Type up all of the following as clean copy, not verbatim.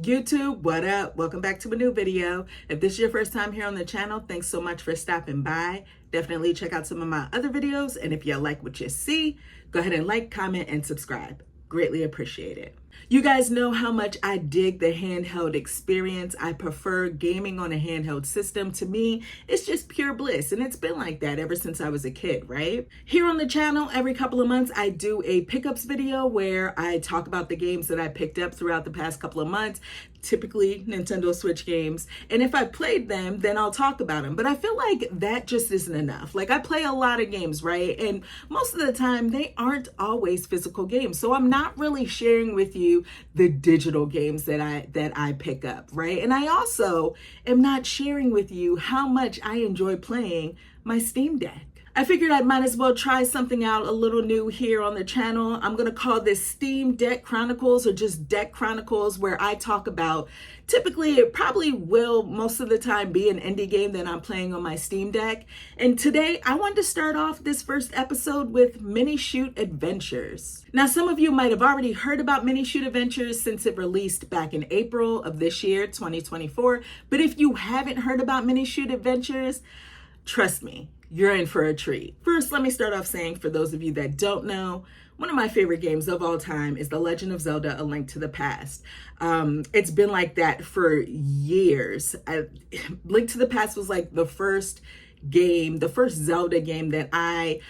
YouTube, what up? Welcome back to a new video. If this is your first time here on the channel, thanks so much for stopping by. Definitely check out some of my other videos, and if you like what you see, go ahead and like, comment, and subscribe. Greatly appreciate it. You guys know how much I dig the handheld experience. I prefer gaming on a handheld system. To me, it's just pure bliss, and it's been like that ever since I was a kid, right? Here on the channel, every couple of months, I do a pickups video where I talk about the games that I picked up throughout the past couple of months, typically Nintendo Switch games. And if I played them, then I'll talk about them. But I feel like that just isn't enough. Like, I play a lot of games, right? And most of the time, they aren't always physical games. So I'm not really sharing with you the digital games that I pick up, right? And I also am not sharing with you how much I enjoy playing my Steam Deck. I figured I might as well try something out a little new here on the channel. I'm going to call this Steam Deck Chronicles, or just Deck Chronicles, where I talk about, typically it probably will most of the time be an indie game that I'm playing on my Steam Deck. And today I wanted to start off this first episode with Minishoot Adventures. Now, some of you might have already heard about Minishoot Adventures since it released back in April of this year, 2024. But if you haven't heard about Minishoot Adventures, trust me, you're in for a treat. First, let me start off saying, for those of you that don't know, one of my favorite games of all time is The Legend of Zelda: A Link to the Past. It's been like that for years. Link to the Past was like the first Zelda game that I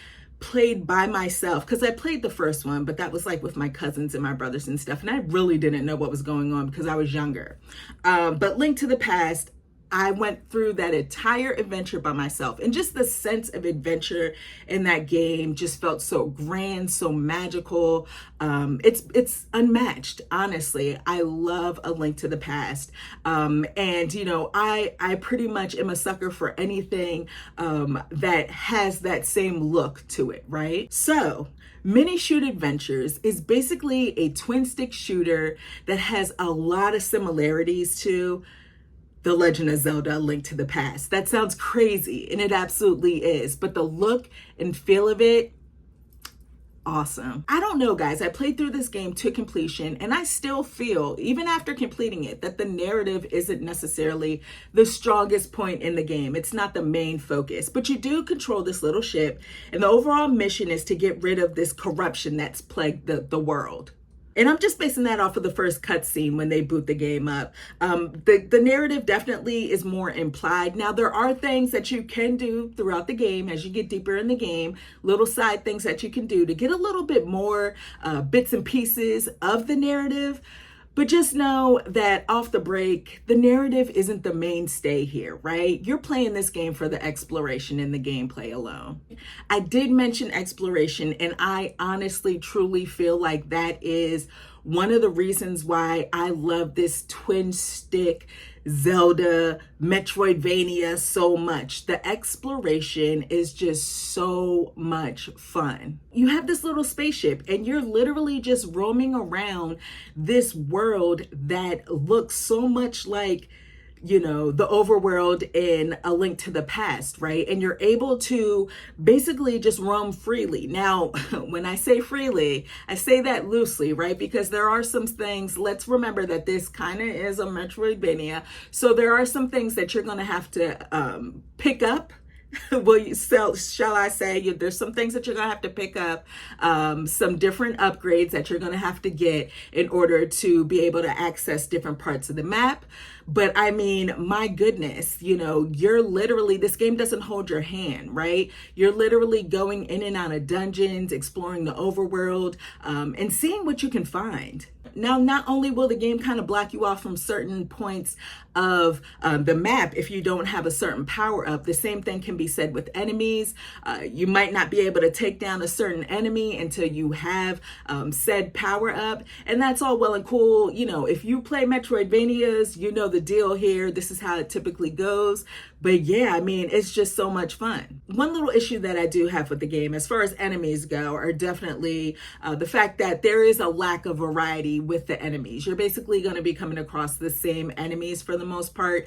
played by myself, because I played the first one, but that was like with my cousins and my brothers and stuff, and I really didn't know what was going on because I was younger. But Link to the Past, I went through that entire adventure by myself, and just the sense of adventure in that game just felt so grand, so magical. It's unmatched, honestly. I love A Link to the Past. And you know, I pretty much am a sucker for anything that has that same look to it, right? So Minishoot Adventures is basically a twin stick shooter that has a lot of similarities to The Legend of Zelda: A Link to the Past. That sounds crazy, and it absolutely is, but the look and feel of it, awesome. I don't know, guys. I played through this game to completion, and I still feel, even after completing it, that the narrative isn't necessarily the strongest point in the game. It's not the main focus, but you do control this little ship, and the overall mission is to get rid of this corruption that's plagued the world. And I'm just basing that off of the first cutscene when they boot the game up. The narrative definitely is more implied. Now, there are things that you can do throughout the game as you get deeper in the game, little side things that you can do to get a little bit more bits and pieces of the narrative. But just know that off the break, the narrative isn't the mainstay here, right? You're playing this game for the exploration and the gameplay alone. I did mention exploration, and I honestly, truly feel like that is one of the reasons why I love this twin stick Zelda Metroidvania so much. The exploration is just so much fun. You have this little spaceship, and you're literally just roaming around this world that looks so much like, you know, the overworld in A Link to the Past, right? And you're able to basically just roam freely. Now, when I say freely, I say that loosely, right? Because there are some things, let's remember that this kind of is a Metroidvania. So there are some things that you're going to have to pick up. Shall I say, there's some things that you're gonna have to pick up, some different upgrades that you're gonna have to get in order to be able to access different parts of the map. But I mean, my goodness, you know, you're literally, this game doesn't hold your hand, right? You're literally going in and out of dungeons, exploring the overworld, and seeing what you can find. Now, not only will the game kind of block you off from certain points of the map if you don't have a certain power up, the same thing can be said with enemies. You might not be able to take down a certain enemy until you have said power up. And that's all well and cool. You know, if you play Metroidvanias, you know the deal here. This is how it typically goes. But yeah, I mean, it's just so much fun. One little issue that I do have with the game, as far as enemies go, are definitely the fact that there is a lack of variety with the enemies. You're basically going to be coming across the same enemies for the most part.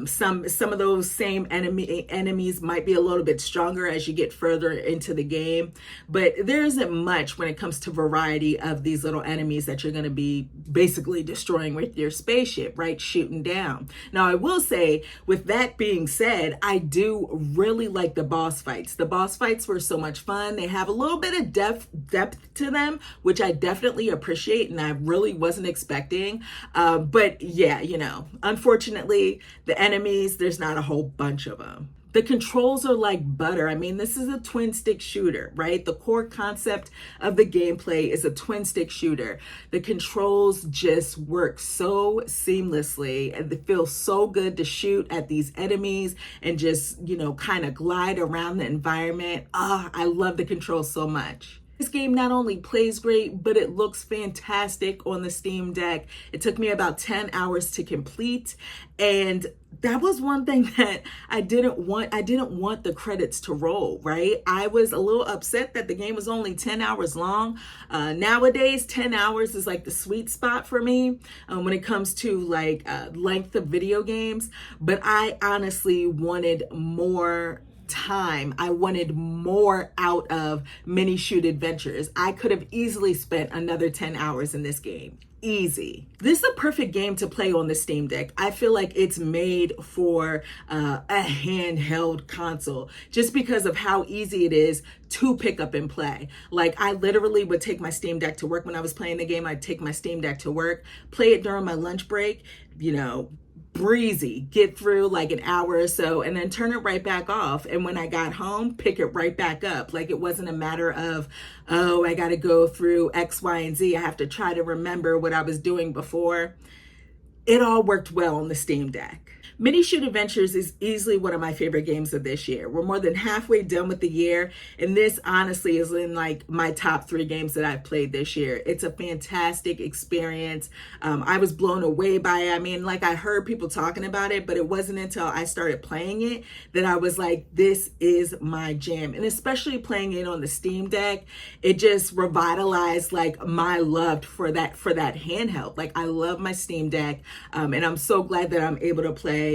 Some of those same enemies might be a little bit stronger as you get further into the game, but there isn't much when it comes to variety of these little enemies that you're going to be basically destroying with your spaceship, right? Shooting down. Now, I will say, with that being said, I do really like the boss fights. The boss fights were so much fun. They have a little bit of depth to them, which I definitely appreciate and I really wasn't expecting. But yeah, you know, unfortunately, the enemies, there's not a whole bunch of them. The controls are like butter. I mean, this is a twin stick shooter, right? The core concept of the gameplay is a twin stick shooter. The controls just work so seamlessly and it feels so good to shoot at these enemies and just, you know, kind of glide around the environment. I love the controls so much. This game not only plays great, but it looks fantastic on the Steam Deck. It took me about 10 hours to complete, and that was one thing that I didn't want. I didn't want the credits to roll, right? I was a little upset that the game was only 10 hours long. Nowadays, 10 hours is like the sweet spot for me when it comes to like length of video games, but I honestly wanted more time. I wanted more out of Minishoot Adventures. I could have easily spent another 10 hours in this game. Easy. This is a perfect game to play on the Steam Deck. I feel like it's made for a handheld console just because of how easy it is to pick up and play. Like, I literally would take my Steam Deck to work when I was playing the game. I'd take my Steam Deck to work, play it during my lunch break, you know, breezy, get through like an hour or so and then turn it right back off. And when I got home, pick it right back up. Like, it wasn't a matter of, oh, I got to go through X, Y, and Z. I have to try to remember what I was doing before. It all worked well on the Steam Deck. Minishoot Adventures is easily one of my favorite games of this year. We're more than halfway done with the year, and this honestly is in like my top 3 games that I've played this year. It's a fantastic experience. I was blown away by it. I mean, like, I heard people talking about it, but it wasn't until I started playing it that I was like, this is my jam. And especially playing it on the Steam Deck, it just revitalized like my love for that handheld. Like, I love my Steam Deck, and I'm so glad that I'm able to play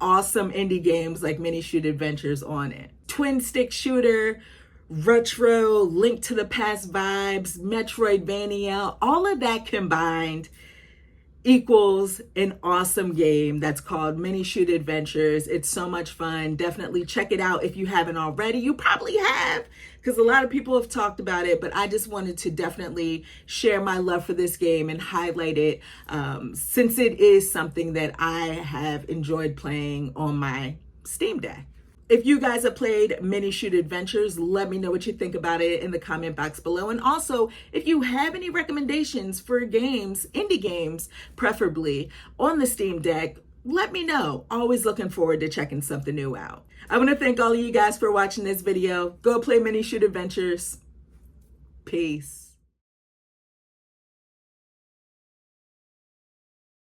awesome indie games like Minishoot Adventures on it. Twin stick shooter, retro, Link to the Past vibes, Metroidvania, all of that combined equals an awesome game that's called Minishoot Adventures. It's so much fun. Definitely check it out if you haven't already. You probably have, because a lot of people have talked about it, but I just wanted to definitely share my love for this game and highlight it since it is something that I have enjoyed playing on my Steam Deck. If you guys have played Minishoot Adventures, let me know what you think about it in the comment box below. And also, if you have any recommendations for games, indie games, preferably on the Steam Deck, let me know. Always looking forward to checking something new out. I want to thank all of you guys for watching this video. Go play Minishoot Adventures. Peace.